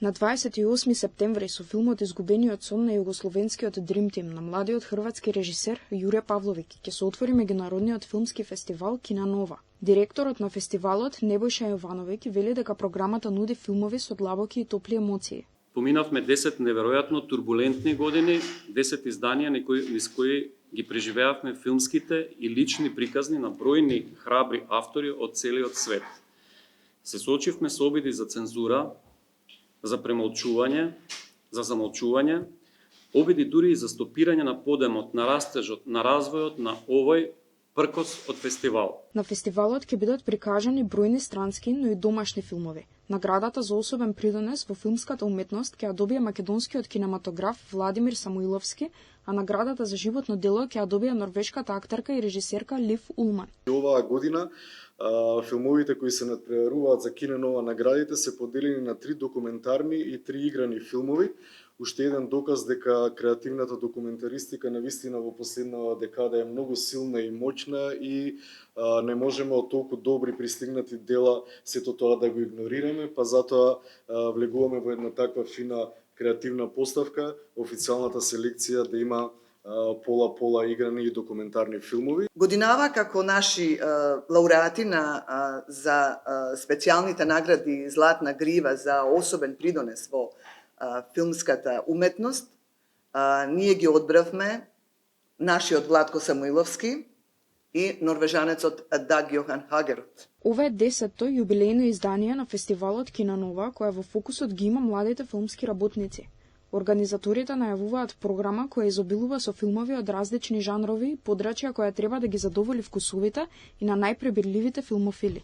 На 28 септември со филмот Изгубениот сон на југословенскиот Dream Team на младиот хрватски режисер Јуре Павловиќ ќе се отвори меѓународниот филмски фестивал Кина Нова. Директорот на фестивалот Небојша Јовановиќ вели дека програмата нуди филмови со длабоки и топли емоции. Поминавме 10 неверојатно турбулентни години, 10 изданија низ кои ги преживеавме филмските и лични приказни на бројни храбри автори од целиот свет. Се соочивме со обиди за цензура, за премолчување, за замолчување, обиди дури и за стопирање на подемот, на растежот, на развојот на овој пркос од фестивал. На фестивалот ќе бидат прикажани бројни странски, но и домашни филмови. Наградата за особен придонес во филмската уметност ќе ја добие македонскиот кинематограф Владимир Самуиловски, а наградата за животно дело ќе ја добие норвешката актерка и режисерка Лив Улман. Оваа година филмовите кои се надпреваруваат за Кина Нова наградите се поделени на 3 документарни и 3 играни филмови. Уште еден доказ дека креативната документаристика навистина во последнава декада е многу силна и моќна и не можеме од толку добри пристигнати дела сето тоа да го игнорираме, па затоа влегуваме во една таква фина креативна поставка, официјалната селекција да има пола играни и документарни филмови. Годинава како наши лауреати за специјалните награди Златна грива за особен придонес во филмската уметност, ние ги одбравме нашиот Владко Самуиловски и норвежанецот Даг Јохан Хагерот. Ова е 10-то јубилејно издание на фестивалот Кина Нова, која во фокусот ги има младите филмски работници. Организаторите најавуваат програма која изобилува со филмови од различни жанрови и подрачја која треба да ги задоволи вкусовите и на најпребирливите филмофили.